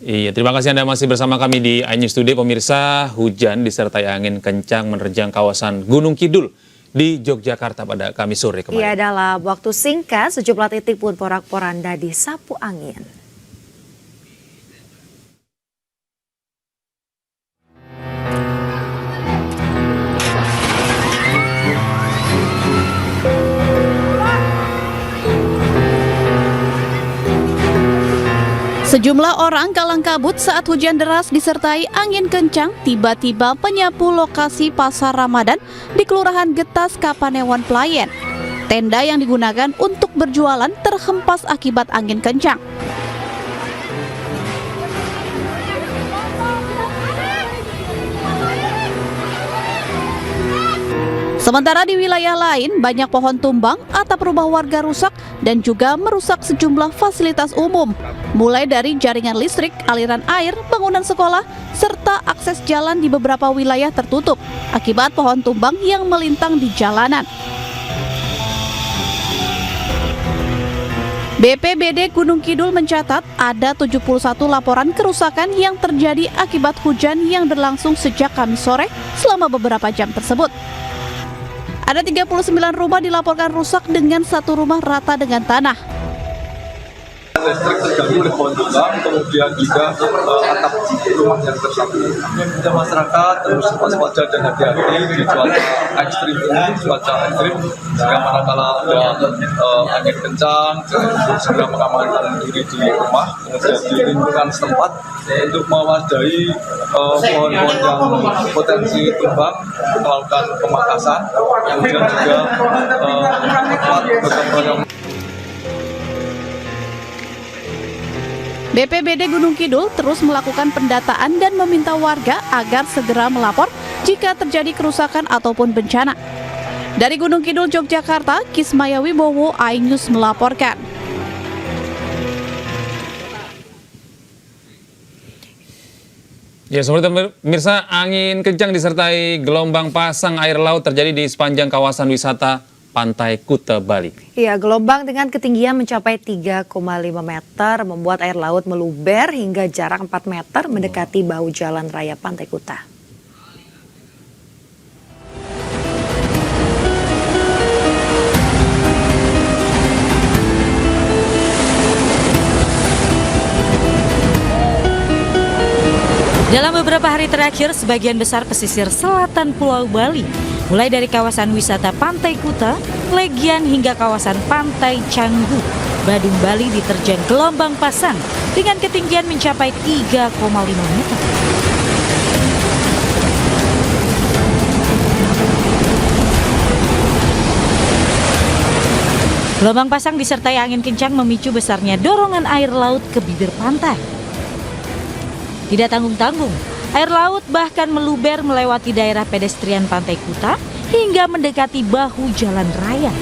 Iya, terima kasih Anda masih bersama kami di iNews Today. Pemirsa, hujan disertai angin kencang menerjang kawasan Gunung Kidul di Yogyakarta pada Kamis sore kemarin. Iya, dalam waktu singkat, sejumlah titik pun porak-poranda disapu angin. Sejumlah orang kalang kabut saat hujan deras disertai angin kencang tiba-tiba menyapu lokasi pasar Ramadan di Kelurahan Getas, Kapanewon, Pelayan. Tenda yang digunakan untuk berjualan terhempas akibat angin kencang. Sementara di wilayah lain, banyak pohon tumbang, atap rumah warga rusak, dan juga merusak sejumlah fasilitas umum. Mulai dari jaringan listrik, aliran air, bangunan sekolah, serta akses jalan di beberapa wilayah tertutup akibat pohon tumbang yang melintang di jalanan. BPBD Gunung Kidul mencatat ada 71 laporan kerusakan yang terjadi akibat hujan yang berlangsung sejak Kamis sore selama beberapa jam tersebut. Ada 39 rumah dilaporkan rusak dengan satu rumah rata dengan tanah. Listrik terganggu oleh pohon tumbang, kemudian juga atap rumah yang tersapu. Kita masyarakat terus waspada dan hati-hati di cuaca ekstrim ini, cuaca ekstrim. Jika manakala ada angin kencang, segera mengamankan diri di rumah, kemudian di lingkungan setempat untuk mewaspadai pohon-pohon yang potensi tumbang, melakukan pemangkasan, kemudian juga membuat gotong-royong. BPBD Gunung Kidul terus melakukan pendataan dan meminta warga agar segera melapor jika terjadi kerusakan ataupun bencana. Dari Gunung Kidul, Yogyakarta, Kismaya Wibowo, iNews melaporkan. Ya, seperti pemirsa, angin kencang disertai gelombang pasang air laut terjadi di sepanjang kawasan wisata Pantai Kuta, Bali. Iya, gelombang dengan ketinggian mencapai 3,5 meter membuat air laut meluber hingga jarak 4 meter mendekati bahu jalan raya Pantai Kuta. Dalam beberapa hari terakhir, sebagian besar pesisir selatan Pulau Bali, mulai dari kawasan wisata Pantai Kuta, Legian hingga kawasan Pantai Canggu, Badung, Bali diterjang gelombang pasang dengan ketinggian mencapai 3,5 meter. Gelombang pasang disertai angin kencang memicu besarnya dorongan air laut ke bibir pantai. Tidak tanggung-tanggung, air laut bahkan meluber melewati daerah pedestrian Pantai Kuta hingga mendekati bahu jalan raya.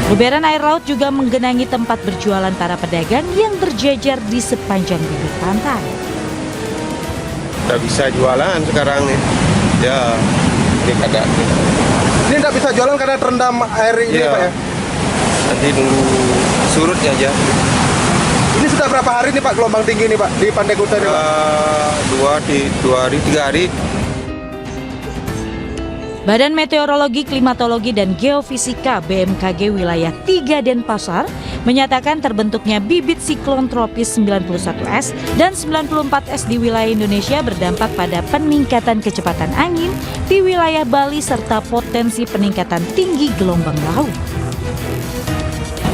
Luberan air laut juga menggenangi tempat berjualan para pedagang yang berjejer di sepanjang bibir pantai. Tidak bisa jualan sekarang nih. Ya, ini kadang. Ini tidak bisa jualan karena terendam air ini, ya, Pak ya? Nanti nunggu surutnya aja. Ini sudah berapa hari nih Pak gelombang tinggi nih Pak di Pantai Kuta ini Pak? 2 hari, 3 hari. Badan Meteorologi, Klimatologi, dan Geofisika BMKG Wilayah 3 Denpasar menyatakan terbentuknya bibit siklon tropis 91S dan 94S di wilayah Indonesia berdampak pada peningkatan kecepatan angin di wilayah Bali serta potensi peningkatan tinggi gelombang laut.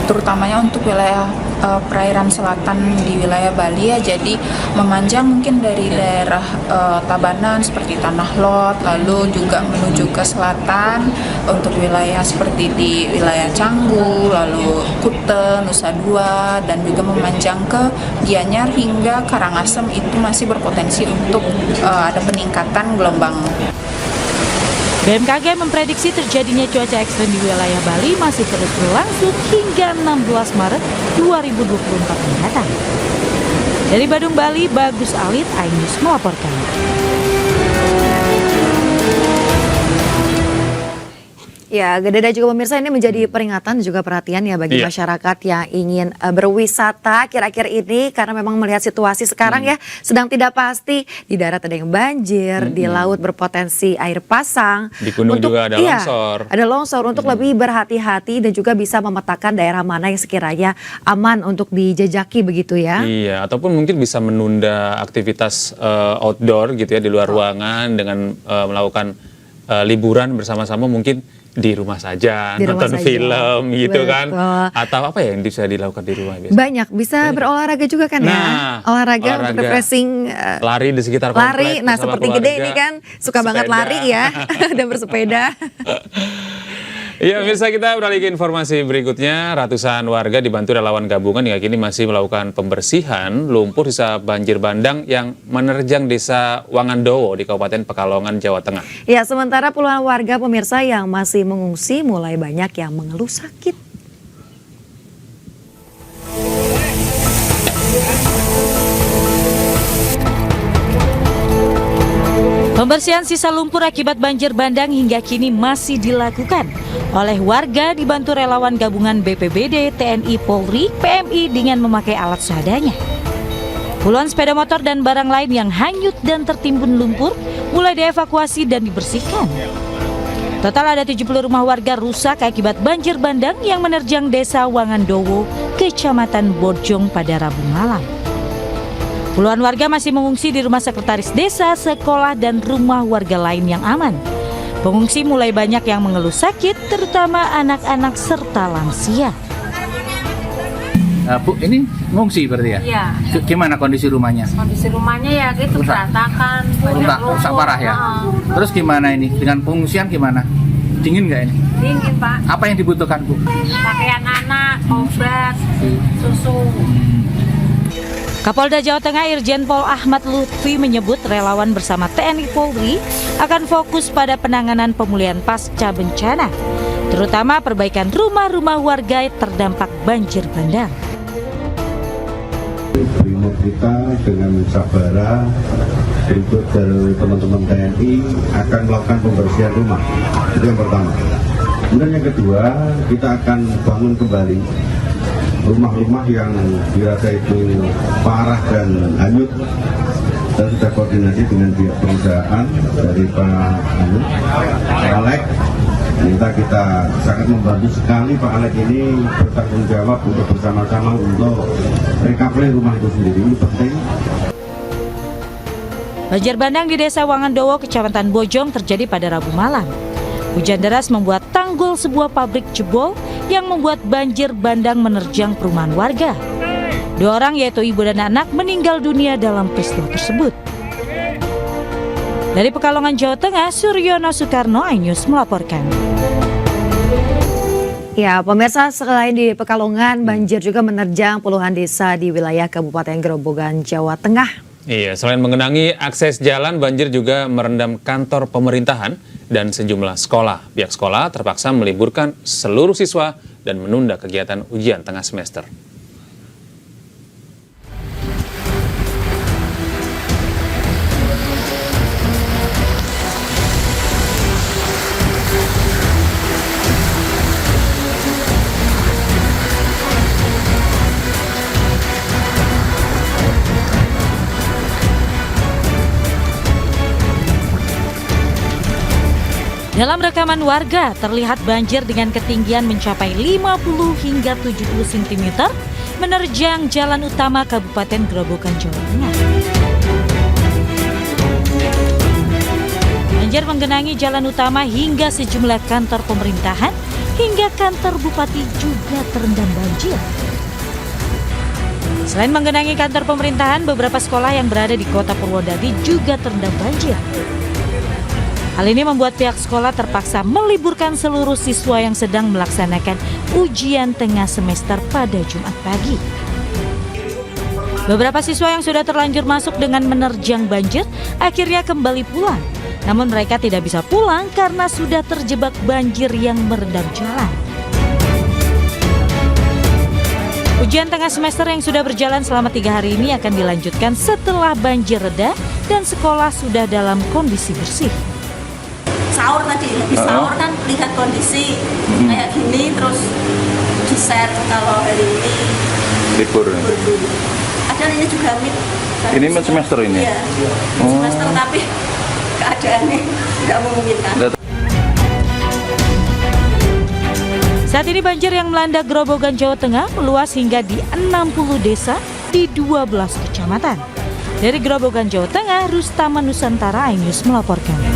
Terutamanya untuk wilayah perairan selatan di wilayah Bali ya, jadi memanjang mungkin dari daerah Tabanan seperti Tanah Lot, lalu juga menuju ke selatan untuk wilayah seperti di wilayah Canggu, lalu Kuta, Nusa Dua, dan juga memanjang ke Gianyar hingga Karangasem itu masih berpotensi untuk ada peningkatan gelombang. BMKG memprediksi terjadinya cuaca ekstrem di wilayah Bali masih terus berlangsung hingga 16 Maret 2024 mendatang. Dari Badung, Bali, Bagus Alit, iNews melaporkan. Ya, Gede dan juga pemirsa, ini menjadi peringatan dan juga perhatian ya bagi Iya. masyarakat yang ingin berwisata akhir-akhir ini, karena memang melihat situasi sekarang ya sedang tidak pasti, di darat ada yang banjir, di laut berpotensi air pasang, Di gunung juga ada longsor. ada longsor, untuk lebih berhati-hati dan juga bisa memetakan daerah mana yang sekiranya aman untuk dijajaki begitu ya. Iya, ataupun mungkin bisa menunda aktivitas outdoor gitu ya, di luar ruangan dengan melakukan liburan bersama-sama, mungkin di rumah saja, Di rumah nonton saja. film gitu kan. Betul. Atau apa ya yang bisa dilakukan di rumah biasanya? Banyak, bisa berolahraga juga kan ya. Nah, Olahraga untuk olahraga. refreshing, Lari di sekitar lari. komplek Nah, bersama seperti Gede keluarga. ini kan suka banget Sepeda. lari ya dan bersepeda. Ya, pemirsa, kita beralih ke informasi berikutnya. Ratusan warga dibantu relawan gabungan hingga kini masih melakukan pembersihan lumpur sisa banjir bandang yang menerjang desa Wangandowo di Kabupaten Pekalongan, Jawa Tengah. Ya, sementara puluhan warga pemirsa yang masih mengungsi mulai banyak yang mengeluh sakit. Pembersihan sisa lumpur akibat banjir bandang hingga kini masih dilakukan oleh warga dibantu relawan gabungan BPBD, TNI, Polri, PMI dengan memakai alat seadanya. Puluhan sepeda motor dan barang lain yang hanyut dan tertimbun lumpur mulai dievakuasi dan dibersihkan. Total ada 70 rumah warga rusak akibat banjir bandang yang menerjang desa Wangandowo, Kecamatan Bojong pada Rabu malam. Puluhan warga masih mengungsi di rumah sekretaris desa, sekolah, dan rumah warga lain yang aman. Pengungsi mulai banyak yang mengeluh sakit, terutama anak-anak serta lansia. Bu, ini ngungsi berarti ya? Iya. Gimana kondisi rumahnya? Kondisi rumahnya ya gitu berantakan, banyak Rusak lumpur. parah ya? Heeh. Terus gimana ini? Dengan pengungsian gimana? Dingin nggak ini? Dingin Pak, Apa yang dibutuhkan, Bu? pakaian anak, obat, susu. Kapolda Jawa Tengah Irjen Pol Ahmad Lutfi menyebut relawan bersama TNI Polri akan fokus pada penanganan pemulihan pasca bencana, terutama perbaikan rumah-rumah warga terdampak banjir bandang. Brimob kita dengan Sabara berikut dari teman-teman TNI akan melakukan pembersihan rumah. Itu yang pertama. Kemudian yang kedua, kita akan bangun kembali rumah-rumah yang dirasa itu parah dan hanyut, dan sudah koordinasi dengan pihak perusahaan dari Pak Alek. Minta kita sangat membantu sekali Pak Alek ini bertanggung jawab untuk bersama-sama untuk recovery rumah itu sendiri. Ini penting. Banjir bandang di desa Wangandowo, Kecamatan Bojong terjadi pada Rabu malam. Hujan deras membuat tanggul sebuah pabrik jebol yang membuat banjir bandang menerjang perumahan warga. 2 orang yaitu ibu dan anak meninggal dunia dalam peristiwa tersebut. Dari Pekalongan, Jawa Tengah, Suryono Soekarno, iNews melaporkan. Ya, pemirsa, selain di Pekalongan, banjir juga menerjang puluhan desa di wilayah Kabupaten Grobogan, Jawa Tengah. Iya, selain mengenangi akses jalan, banjir juga merendam kantor pemerintahan dan sejumlah sekolah. Pihak sekolah terpaksa meliburkan seluruh siswa dan menunda kegiatan ujian tengah semester. Dalam rekaman warga, terlihat banjir dengan ketinggian mencapai 50 hingga 70 cm menerjang jalan utama Kabupaten Grobogan, Jawa Tengah. Banjir menggenangi jalan utama hingga sejumlah kantor pemerintahan, hingga kantor bupati juga terendam banjir. Selain menggenangi kantor pemerintahan, beberapa sekolah yang berada di kota Purwodadi juga terendam banjir. Hal ini membuat pihak sekolah terpaksa meliburkan seluruh siswa yang sedang melaksanakan ujian tengah semester pada Jumat pagi. Beberapa siswa yang sudah terlanjur masuk dengan menerjang banjir akhirnya kembali pulang. Namun mereka tidak bisa pulang karena sudah terjebak banjir yang merendam jalan. Ujian tengah semester yang sudah berjalan selama 3 hari ini akan dilanjutkan setelah banjir reda dan sekolah sudah dalam kondisi bersih. sahur tadi, habis sahur kan lihat kondisi kayak gini, terus di-share kalau hari ini Libur. dulu. Padahal ini juga mid. Ini mid semester ini? Iya, semester tapi keadaannya tidak memungkinkan. Saat ini banjir yang melanda Grobogan, Jawa Tengah meluas hingga di 60 desa di 12 kecamatan. Dari Grobogan, Jawa Tengah, Rustama Nusantara, iNews melaporkan.